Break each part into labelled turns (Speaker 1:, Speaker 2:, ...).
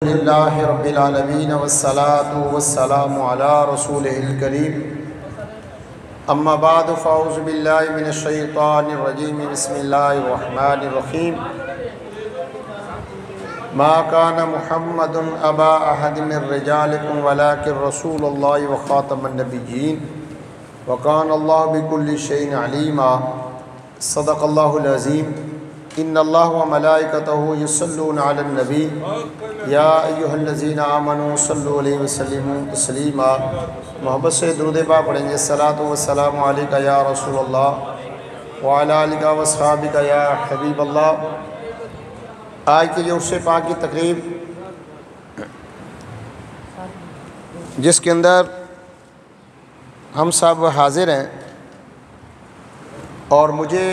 Speaker 1: للہ رب العالمین والصلاة والسلام علی رسولہ الکریم اما بعد فاعوذ باللہ من الشیطان الرجیم بسم اللہ الرحمن الرحیم ما کان محمد ابا احد من رجالکم ولکن رسول اللہ وخاتم النبیین وکان اللہ بکل شیء علیما صدق اللہ العظیم ان اللہ وملائکتہ یصلون علی النبی یا ایہا الذین آمنوا صلوا علیہ وسلموا تسلیما۔ محبت سے درود پاک پڑھیں گے۔ الصلاۃ والسلام علیکہ یا رسول اللہ وعلی آلکہ واصحابکہ یا حبیب اللہ۔ آج کے یہ عرس پاک کی تقریب جس کے اندر ہم سب حاضر ہیں اور مجھے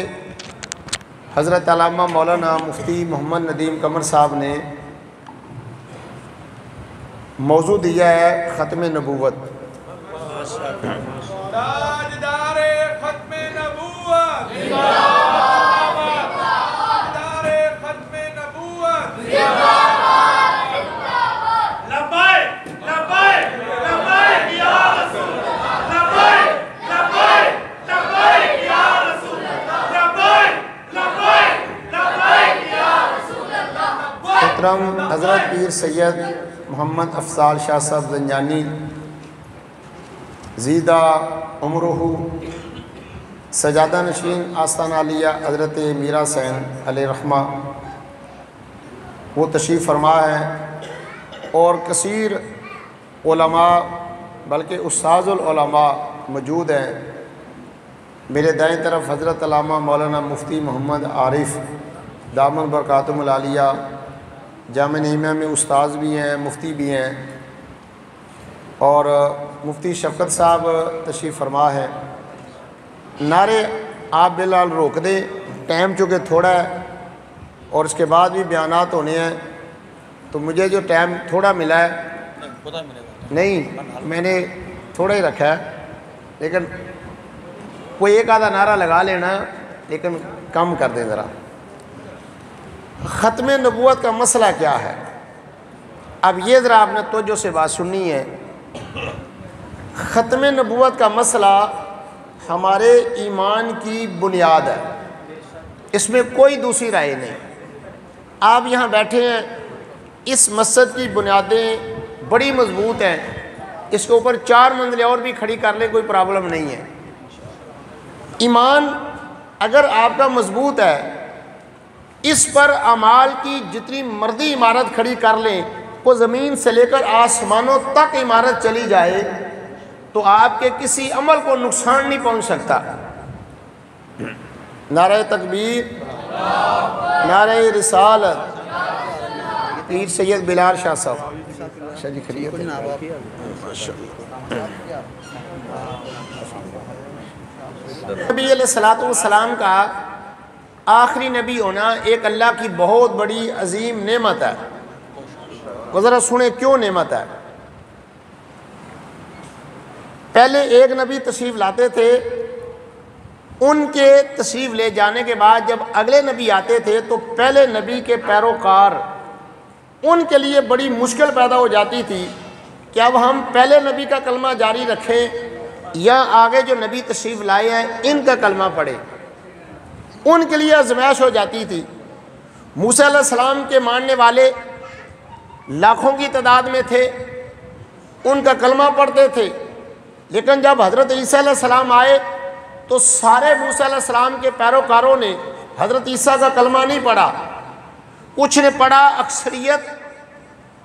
Speaker 1: حضرت علامہ مولانا مفتی محمد ندیم قمر صاحب نے موضوع دیا ہے ختم نبوت۔
Speaker 2: تاجدار ختم نبوت، تاجدار ختم نبوت، لبیک لبیک لبیک یا رسول اللہ، لبیک لبیک لبیک یا رسول اللہ، لبیک لبیک لبیک یا رسول اللہ۔
Speaker 1: محترم حضرت پیر سید محمد افضال شاہ صاحب زنجانی زیدہ عمرہ سجادہ نشین آستانہ علیہ حضرت میرا حسین علیہ رحمہ وہ تشریف فرما ہے اور کثیر علماء بلکہ استاذ العلماء موجود ہیں۔ میرے دائیں طرف حضرت علامہ مولانا مفتی محمد عارف دامن برکاتہم العالیہ جامع نعیمیہ میں استاذ بھی ہیں، مفتی بھی ہیں، اور مفتی شفقت صاحب تشریف فرما ہے۔ نعرے آپ بالحال روک دیں، ٹائم چونکہ تھوڑا ہے اور اس کے بعد بھی بیانات ہونے ہیں، تو مجھے جو ٹائم تھوڑا ملا ہے نہیں میں نے تھوڑا ہی رکھا ہے، لیکن کوئی ایک آدھا نعرہ لگا لینا، لیکن کم کر دیں ذرا۔ ختم نبوت کا مسئلہ کیا ہے؟ اب یہ ذرا آپ نے توجہ سے بات سننی ہے۔ ختم نبوت کا مسئلہ ہمارے ایمان کی بنیاد ہے، اس میں کوئی دوسری رائے نہیں۔ آپ یہاں بیٹھے ہیں، اس مسجد کی بنیادیں بڑی مضبوط ہیں، اس کے اوپر 4 منزلیں اور بھی کھڑی کر لیں کوئی پرابلم نہیں ہے۔ ایمان اگر آپ کا مضبوط ہے، اس پر اعمال کی جتنی مرضی عمارت کھڑی کر لیں، وہ زمین سے لے کر آسمانوں تک عمارت چلی جائے تو آپ کے کسی عمل کو نقصان نہیں پہنچ سکتا۔ نعرہ تکبیر، نعرہ رسالت، پیر سید بلال شاہ صاحب شاہ جی کھڑی ہے۔ نبی علیہ السلام کا آخری نبی ہونا ایک اللہ کی بہت بڑی عظیم نعمت ہے۔ وہ ذرا سنیں کیوں نعمت ہے۔ پہلے ایک نبی تشریف لاتے تھے، ان کے تشریف لے جانے کے بعد جب اگلے نبی آتے تھے تو پہلے نبی کے پیروکار ان کے لیے بڑی مشکل پیدا ہو جاتی تھی کہ اب ہم پہلے نبی کا کلمہ جاری رکھیں یا آگے جو نبی تشریف لائے ہیں ان کا کلمہ پڑھیں۔ ان کے لیے آزمائش ہو جاتی تھی۔ موسیٰ علیہ السلام کے ماننے والے لاکھوں کی تعداد میں تھے، ان کا کلمہ پڑھتے تھے، لیکن جب حضرت عیسیٰ علیہ السلام آئے تو سارے موسیٰ علیہ السلام کے پیروکاروں نے حضرت عیسیٰ کا کلمہ نہیں پڑھا، کچھ نے پڑھا، اکثریت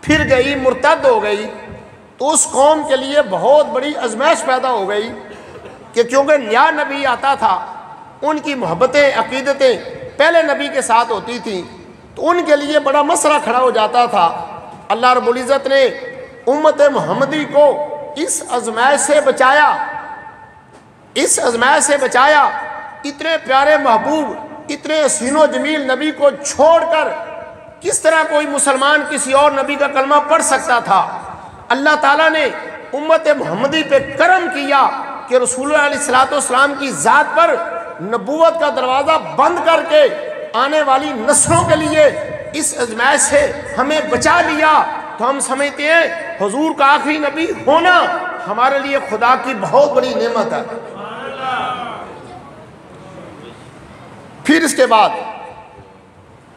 Speaker 1: پھر گئی، مرتد ہو گئی۔ تو اس قوم کے لیے بہت بڑی آزمائش پیدا ہو گئی کہ کیونکہ نیا نبی آتا تھا، ان کی محبتیں عقیدتیں پہلے نبی کے ساتھ ہوتی تھیں، تو ان کے لیے بڑا مسئلہ کھڑا ہو جاتا تھا۔ اللہ رب العزت نے امت محمدی کو اس آزمائش سے بچایا، اس آزمائش سے بچایا۔ اتنے پیارے محبوب، اتنے حسین و جمیل نبی کو چھوڑ کر کس طرح کوئی مسلمان کسی اور نبی کا کلمہ پڑھ سکتا تھا؟ اللہ تعالیٰ نے امت محمدی پہ کرم کیا کہ رسول اللہ علیہ السلام کی ذات پر نبوت کا دروازہ بند کر کے آنے والی نسلوں کے لیے اس ازمائش سے ہمیں بچا لیا تو ہم سمجھتے ہیں حضور کا آخری نبی ہونا ہمارے لیے خدا کی بہت بڑی نعمت ہے۔ پھر اس کے بعد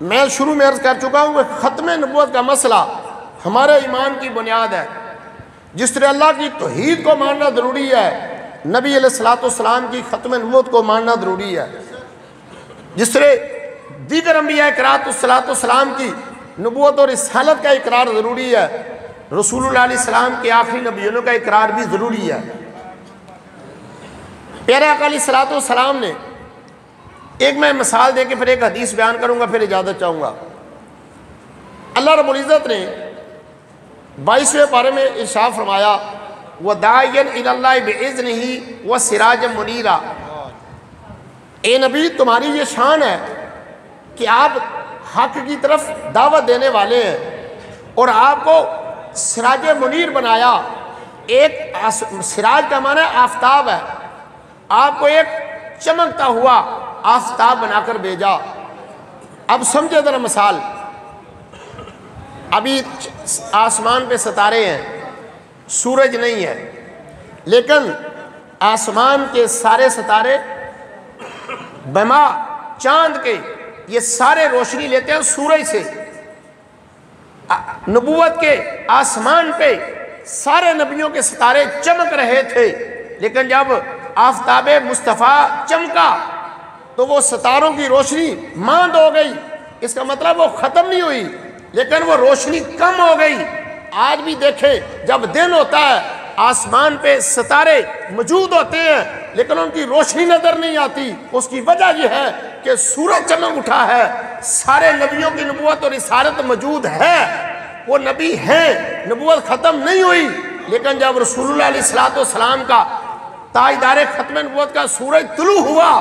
Speaker 1: میں شروع میں عرض کر چکا ہوں کہ ختم نبوت کا مسئلہ ہمارے ایمان کی بنیاد ہے۔ جس طرح اللہ کی توحید کو ماننا ضروری ہے، نبی علیہ الصلوۃ والسلام کی ختم نبوت کو ماننا ضروری ہے۔ جس طرح دیگر انبیاء کرام الصلوۃ والسلام کی نبوت اور رسالت کا اقرار ضروری ہے، رسول اللہ علیہ السلام کے آخری نبیوں کا اقرار بھی ضروری ہے۔ پیارے آقا علیہ الصلوۃ والسلام نے ایک میں مثال دے کے پھر ایک حدیث بیان کروں گا، پھر اجازت چاہوں گا۔ اللہ رب العزت نے 22ویں پارے میں ارشاد فرمایا وَدَاعِيًا إِلَى اللَّهِ بِإِذْنِهِ وَسِرَاجًا مُنِيرًا، اے نبی تمہاری یہ شان ہے کہ آپ حق کی طرف دعوت دینے والے ہیں اور آپ کو سراج منیر بنایا۔ ایک سراج کا معنی آفتاب ہے، آپ کو ایک چمکتا ہوا آفتاب بنا کر بھیجا۔ اب سمجھے ذرا مثال، ابھی آسمان پہ ستارے ہیں، سورج نہیں ہے، لیکن آسمان کے سارے ستارے بما چاند کے یہ سارے روشنی لیتے ہیں سورج سے۔ نبوت کے آسمان پہ سارے نبیوں کے ستارے چمک رہے تھے، لیکن جب آفتاب مصطفیٰ چمکا تو وہ ستاروں کی روشنی ماند ہو گئی۔ اس کا مطلب وہ ختم نہیں ہوئی، لیکن وہ روشنی کم ہو گئی۔ آج بھی دیکھیں جب دن ہوتا ہے آسمان پہ ستارے موجود ہوتے ہیں لیکن ان کی روشنی نظر نہیں آتی۔ اس کی وجہ یہ ہے کہ سورج چمک اٹھا ہے، سارے نبیوں کی نبوت اور رسالت موجود ہے، وہ نبی ہیں، نبوت ختم نہیں ہوئی۔ لیکن جب رسول اللہ علیہ الصلوۃ والسلام کا تاجدار ختم نبوت کا سورج طلوع ہوا،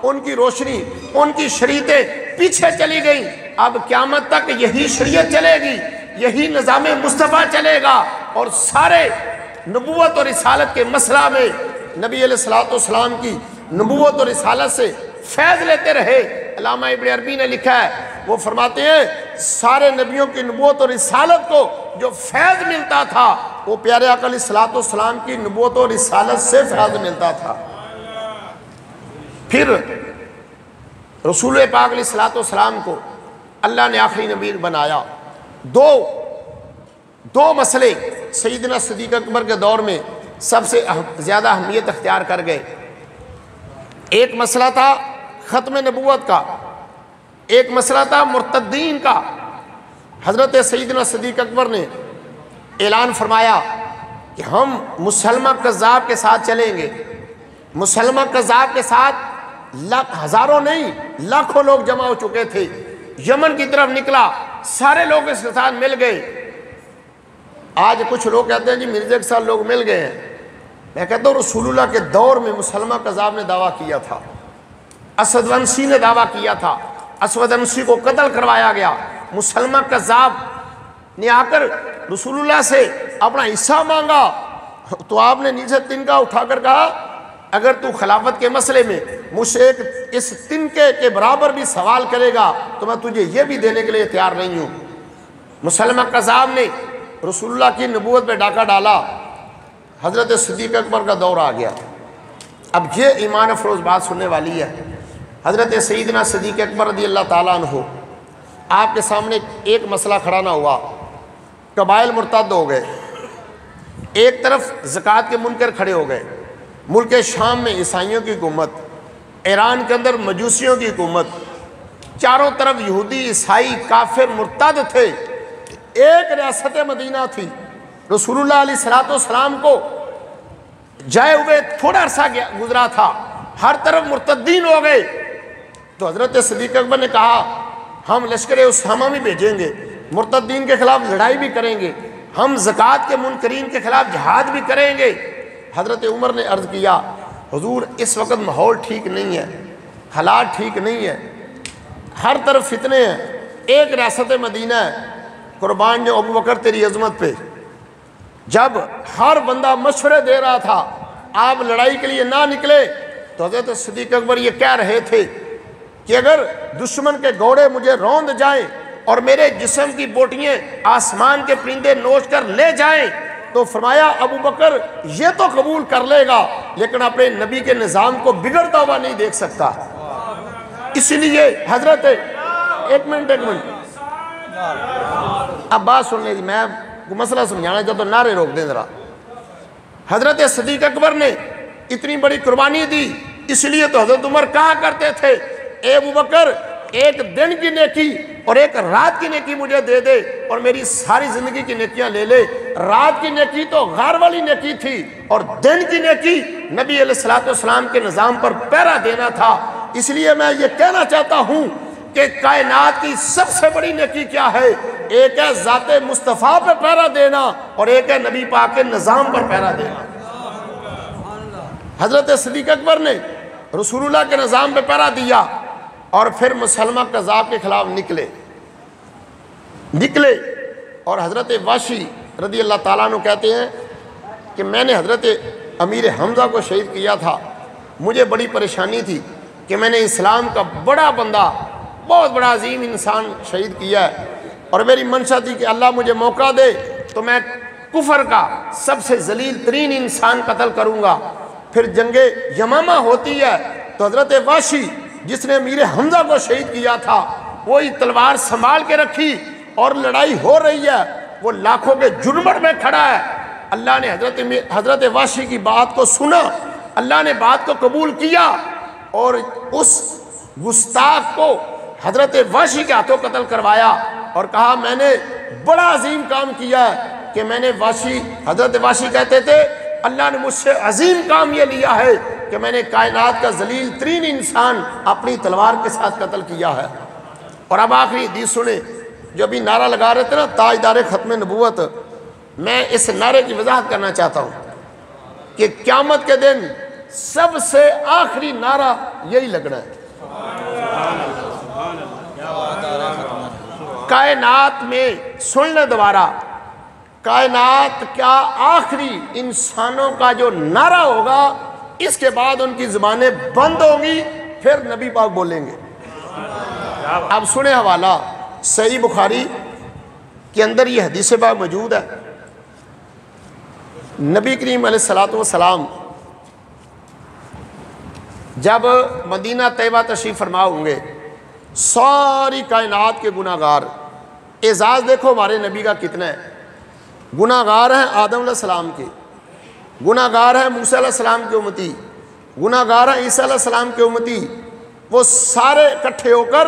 Speaker 1: ان کی روشنی، ان کی شریعتیں پیچھے چلی گئیں۔ اب قیامت تک یہی شریعت چلے گی، یہی نظام مصطفیٰ چلے گا، اور سارے نبوت اور رسالت کے مسئلہ میں نبی علیہ الصلوۃ والسلام کی نبوت اور رسالت سے فیض لیتے رہے۔ علامہ ابن عربی نے لکھا ہے، وہ فرماتے ہیں سارے نبیوں کی نبوت اور رسالت کو جو فیض ملتا تھا وہ پیارے آقا علیہ الصلوۃ والسلام کی نبوت اور رسالت سے فیض ملتا تھا۔ پھر رسول پاک علیہ الصلوۃ والسلام کو اللہ نے آخری نبی بنایا۔ دو مسئلے سیدنا صدیق اکبر کے دور میں سب سے زیادہ اہمیت اختیار کر گئے۔ ایک مسئلہ تھا ختم نبوت کا، ایک مسئلہ تھا مرتدین کا۔ حضرت سیدنا صدیق اکبر نے اعلان فرمایا کہ ہم مسلمہ کذاب کے ساتھ چلیں گے۔ مسلمہ کذاب کے ساتھ ہزاروں نہیں لاکھوں لوگ جمع ہو چکے تھے۔ یمن کی طرف نکلا، سارے لوگ اس کے ساتھ مل گئے۔ آج کچھ لوگ کہتے ہیں جی مرزا کے ساتھ لوگ مل گئے ہیں۔ میں کہتا ہوں رسول اللہ کے دور میں مسلمہ کذاب نے دعویٰ کیا تھا، اسود عنسی نے دعویٰ کیا تھا، اسود عنسی کو قتل کروایا گیا۔ مسلمہ کذاب نے آ کر رسول اللہ سے اپنا حصہ مانگا تو آپ نے نیچے تنکا اٹھا کر کہا اگر تو خلافت کے مسئلے میں مجھ سے اس تنکے کے برابر بھی سوال کرے گا تو میں تجھے یہ بھی دینے کے لیے تیار نہیں ہوں۔ مسلمہ کذاب نے رسول اللہ کی نبوت پہ ڈاکہ ڈالا۔ حضرت صدیق اکبر کا دور آ گیا۔ اب یہ ایمان افروز بات سننے والی ہے۔ حضرت سیدنا صدیق اکبر رضی اللہ تعالیٰ عنہ، آپ کے سامنے ایک مسئلہ کھڑا نہ ہوا، قبائل مرتد ہو گئے، ایک طرف زکوٰۃ کے منکر کھڑے ہو گئے، ملک شام میں عیسائیوں کی حکومت، ایران کے اندر مجوسیوں کی حکومت، چاروں طرف یہودی عیسائی کافر مرتد تھے، ایک ریاست مدینہ تھی۔ رسول اللہ علیہ الصلوۃ والسلام کو جائے ہوئے تھوڑا عرصہ گزرا تھا، ہر طرف مرتدین ہو گئے۔ تو حضرت صدیق اکبر نے کہا ہم لشکر اسامہ بھی بھیجیں گے، مرتدین کے خلاف لڑائی بھی کریں گے، ہم زکوٰۃ کے منکرین کے خلاف جہاد بھی کریں گے۔ حضرت عمر نے عرض کیا حضور اس وقت ماحول ٹھیک نہیں ہے، حالات ٹھیک نہیں ہے، ہر طرف فتنے ہیں، ایک ریاست مدینہ ہے، قربان جو ابو بکر تیری عظمت پہ۔ جب ہر بندہ مشورے دے رہا تھا آپ لڑائی کے لیے نہ نکلے تو حضرت صدیق اکبر یہ کہہ رہے تھے کہ اگر دشمن کے گھوڑے مجھے روند جائیں اور میرے جسم کی بوٹیاں آسمان کے پرندے نوچ کر لے جائیں، تو فرمایا ابو بکر یہ تو قبول کر لے گا لیکن اپنے نبی کے نظام کو بگڑتا ہوا نہیں دیکھ سکتا۔ اس لیے حضرت ایک منٹ اب بات سن لیں، میں مسئلہ سمجھانا چاہتا ہوں، نعرے روک دیں ذرا۔ حضرت صدیق اکبر نے اتنی بڑی قربانی دی، اس لیے تو حضرت عمر کہا کرتے تھے اے ابو بکر ایک دن کی نیکی اور ایک رات کی نیکی مجھے دے دے اور میری ساری زندگی کی نیکیاں لے لے۔ رات کی نیکی تو غار والی نیکی تھی اور دن کی نیکی نبی علیہ السلام کے نظام پر پہرا دینا تھا۔ اس لیے میں یہ کہنا چاہتا ہوں کہ کائنات کی سب سے بڑی نیکی کیا ہے؟ ایک ہے ذات مصطفیٰ پہ پہرا دینا اور ایک ہے نبی پاک کے نظام پر پہرا دینا۔ حضرت صدیق اکبر نے رسول اللہ کے نظام پہ پہرا دیا اور پھر مسلمہ قذاب کے خلاف نکلے اور حضرت واشی رضی اللہ تعالیٰ عنہ کہتے ہیں کہ میں نے حضرت امیر حمزہ کو شہید کیا تھا، مجھے بڑی پریشانی تھی کہ میں نے اسلام کا بڑا بندہ، بہت بڑا عظیم انسان شہید کیا ہے، اور میری منشا تھی کہ اللہ مجھے موقع دے تو میں کفر کا سب سے ذلیل ترین انسان قتل کروں گا۔ پھر جنگ یمامہ ہوتی ہے تو حضرت واشی جس نے امیر حمزہ کو شہید کیا تھا وہی تلوار سنبھال کے رکھی اور لڑائی ہو رہی ہے، وہ لاکھوں کے جنبڑ میں کھڑا ہے۔ اللہ نے حضرت واشی کی بات کو سنا، اللہ نے بات کو قبول کیا اور اس گستاخ کو حضرت واشی کے ہاتھوں قتل کروایا اور کہا میں نے بڑا عظیم کام کیا ہے کہ میں نے حضرت واشی کہتے تھے اللہ نے مجھ سے عظیم کام یہ لیا ہے کہ میں نے کائنات کا ذلیل ترین انسان اپنی تلوار کے ساتھ قتل کیا ہے۔ اور اب آخری حدیث سنیں، جو ابھی نعرہ لگا رہے تھے نا تاجدار ختم نبوت، میں اس نعرے کی وضاحت کرنا چاہتا ہوں کہ قیامت کے دن سب سے آخری نعرہ یہی لگنا ہے۔ کائنات میں سن لیں دوبارہ، کائنات کا آخری انسانوں کا جو نعرہ ہوگا اس کے بعد ان کی زبانیں بند ہوں گی، پھر نبی پاک بولیں گے۔ اب سنیں حوالہ صحیح بخاری کے اندر یہ حدیث پاک موجود ہے۔ نبی کریم علیہ السلام جب مدینہ طیبہ تشریف فرما ہوں گے، ساری کائنات کے گناہ گار، اعزاز دیکھو ہمارے نبی کا کتنا ہے، گناہ گار ہیں آدم علیہ السلام کے، گناہ گار ہیں موسیٰ علیہ السلام کے امتی، گناہ گار ہیں عیسیٰ علیہ السلام کے امتی، وہ سارے اکٹھے ہو کر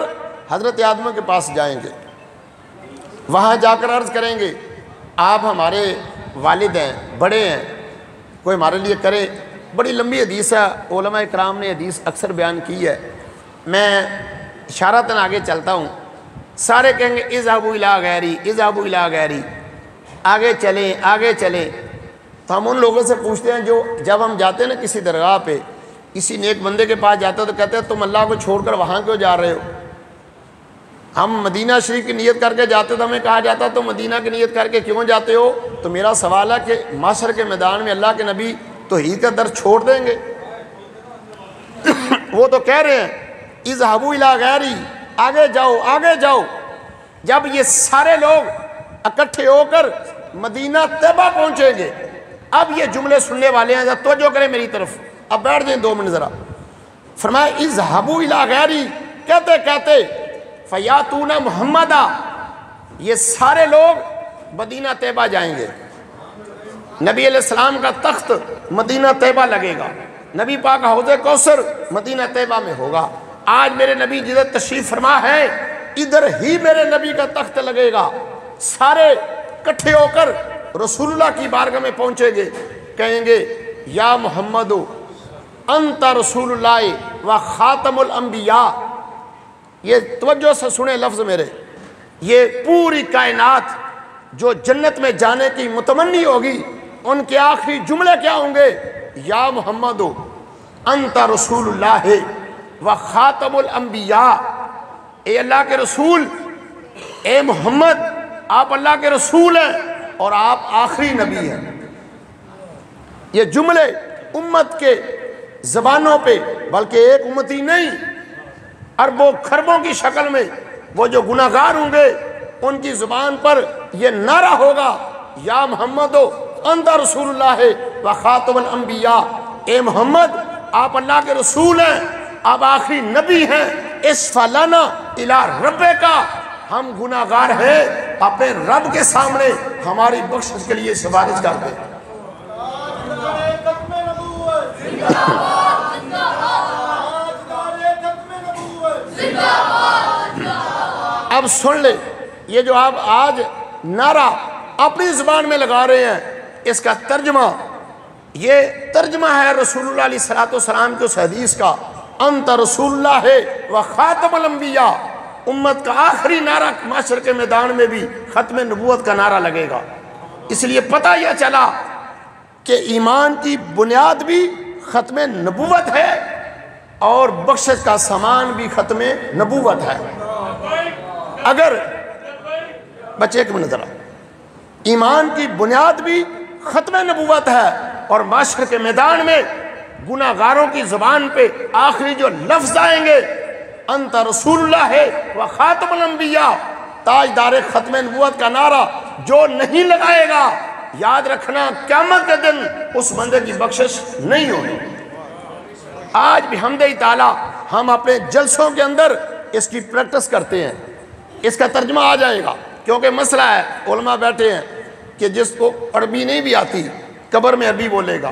Speaker 1: حضرت آدم کے پاس جائیں گے، وہاں جا کر عرض کریں گے آپ ہمارے والد ہیں، بڑے ہیں، کوئی ہمارے لیے کرے۔ بڑی لمبی حدیث ہے، علماء اکرام نے حدیث اکثر بیان کی ہے، میں اشارتاً آگے چلتا ہوں۔ سارے کہیں گے اذهبوا الی غیری، اذهبوا الی غیری، آگے چلیں آگے چلیں۔ تو ہم ان لوگوں سے پوچھتے ہیں جو جب ہم جاتے ہیں نا کسی درگاہ پہ، کسی نیک بندے کے پاس جاتے ہیں تو کہتے ہیں تم اللہ کو چھوڑ کر وہاں کیوں جا رہے ہو؟ ہم مدینہ شریف کی نیت کر کے جاتے تو ہمیں کہا جاتا تو مدینہ کی نیت کر کے کیوں جاتے ہو؟ تو میرا سوال ہے کہ معاشر کے میدان میں اللہ کے نبی توحید کا درس چھوڑ دیں گے؟ وہ تو کہہ رہے ہیں اذهبوا الی غیری، آگے جاؤ آگے جاؤ۔ جب یہ سارے لوگ اکٹھے ہو کر مدینہ طیبہ پہنچیں گے، اب یہ جملے سننے والے ہیں، توجہ کریں میری طرف، اب بیٹھ جائیں 2 منٹ ذرا۔ فرمایا اذهبوا الی غیری، کہتے کہتے فیاتون محمدہ، یہ سارے لوگ مدینہ طیبہ جائیں گے، نبی علیہ السلام کا تخت مدینہ طیبہ لگے گا، نبی پاک حوض کوثر مدینہ طیبہ میں ہوگا۔ آج میرے نبی جدھر تشریف فرما ہے ادھر ہی میرے نبی کا تخت لگے گا، سارے اکٹھے ہو کر رسول اللہ کی بارگاہ میں پہنچیں گے، کہیں گے یا محمد انت رسول اللہ و خاتم الانبیاء۔ یہ توجہ سے سنیں لفظ میرے، یہ پوری کائنات جو جنت میں جانے کی متمنی ہوگی ان کے آخری جملے کیا ہوں گے؟ یا محمد انت رسول اللہ و خاتم الانبیاء، اے اللہ کے رسول، اے محمد آپ اللہ کے رسول ہیں اور آپ آخری نبی ہیں۔ یہ جملے امت کے زبانوں پہ، بلکہ ایک امتی نہیں، اربوں خربوں کی شکل میں وہ جو گناہگار ہوں گے ان کی زبان پر یہ نعرہ ہوگا، یا محمد انت رسول اللہ و خاتم الانبیاء، اے محمد آپ اللہ کے رسول ہیں، آپ آخری نبی ہیں، اشفع لنا الی ربک، ہم گناہگار ہیں، اپنے رب کے سامنے ہماری بخشش کے لیے سفارش کر دیں۔ اب سن لے، یہ جو آپ آج نعرہ اپنی زبان میں لگا رہے ہیں، اس کا ترجمہ، یہ ترجمہ ہے رسول اللہ علیہ السلام کی اس حدیث کا، انت رسول اللہ و خاتم الانبیاء، امت کا آخری نعرہ معاشر کے میدان میں بھی ختم نبوت کا نعرہ لگے گا۔ اس لیے پتہ یہ چلا کہ ایمان کی بنیاد بھی ختم نبوت ہے اور بخشش کا سامان بھی ختم نبوت ہے۔ اگر بچے ایک منٹ ذرا، ایمان کی بنیاد بھی ختم نبوت ہے اور معاشر کے میدان میں گناہگاروں کی زبان پہ آخری جو لفظ آئیں گے، انت رسول اللہ و خاتم الانبیاء، تاجدار ختم نبوت کا نعرہ جو نہیں لگائے گا، یاد رکھنا قیامت کے دن اس بندے کی بخشش نہیں ہوگی۔ آج بھی حمدِ تعالیٰ ہم اپنے جلسوں کے اندر اس کی پریکٹس کرتے ہیں، اس کا ترجمہ آ جائے گا، کیونکہ مسئلہ ہے علماء بیٹھے ہیں کہ جس کو عربی نہیں بھی آتی قبر میں عربی بولے گا،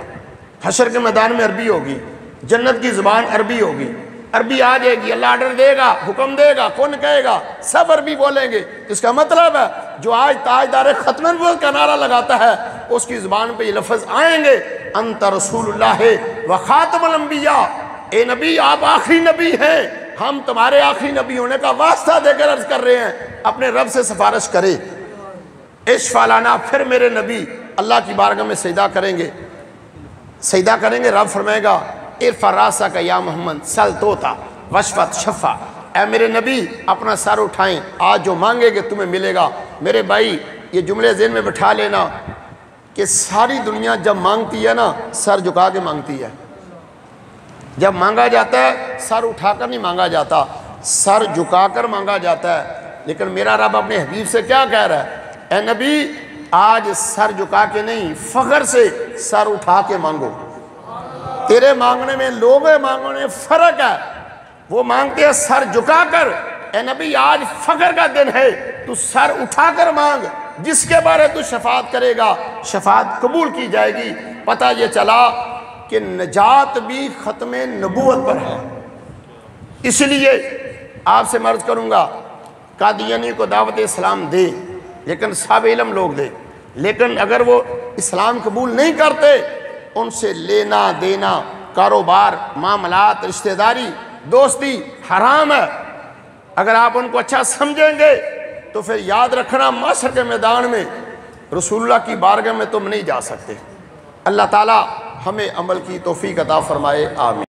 Speaker 1: حشر کے میدان میں عربی ہوگی، جنت کی زبان عربی ہوگی، عربی آ جائے گی، اللہ آرڈر دے گا، حکم دے گا، کون کہے گا، سب عربی بولیں گے۔ اس کا مطلب ہے جو آج تاجدار ختم نبوت کا نعرہ لگاتا ہے اس کی زبان پہ یہ لفظ آئیں گے، انت رسول اللہ و خاتم الانبیاء، اے نبی آپ آخری نبی ہیں، ہم تمہارے آخری نبی ہونے کا واسطہ دے کر عرض کر رہے ہیں، اپنے رب سے سفارش کرے، اشفع لنا۔ پھر میرے نبی اللہ کی بارگاہ میں سجدہ کریں گے، سجدہ کریں گے، رب فرمائے گا ارفع راسک یا محمد سل توتا واشفع تشفع، اے میرے نبی اپنا سر اٹھائیں، آج جو مانگے گے تمہیں ملے گا۔ میرے بھائی یہ جملے ذہن میں بٹھا لینا کہ ساری دنیا جب مانگتی ہے نا سر جھکا کے مانگتی ہے، جب مانگا جاتا ہے سر اٹھا کر نہیں مانگا جاتا، سر جھکا کر مانگا جاتا ہے۔ لیکن میرا رب اپنے حبیب سے کیا کہہ رہا ہے، اے نبی آج سر جھکا کے نہیں، فخر سے سر اٹھا کے مانگو۔ تیرے مانگنے میں لوگوں مانگنے میں فرق ہے، وہ مانگتے ہیں سر جھکا کر، اے نبی آج فخر کا دن ہے، تو سر اٹھا کر مانگ، جس کے بارے تو شفاعت کرے گا شفاعت قبول کی جائے گی۔ پتہ یہ چلا کہ نجات بھی ختم نبوت پر ہے۔ اس لیے آپ سے مرض کروں گا قادیانی کو دعوت اسلام دے، لیکن صاحب علم لوگ دے، لیکن اگر وہ اسلام قبول نہیں کرتے ان سے لینا دینا، کاروبار، معاملات، رشتہ داری، دوستی حرام ہے۔ اگر آپ ان کو اچھا سمجھیں گے تو پھر یاد رکھنا معاشر کے میدان میں رسول اللہ کی بارگاہ میں تم نہیں جا سکتے۔ اللہ تعالی ہمیں عمل کی توفیق عطا فرمائے، آمین۔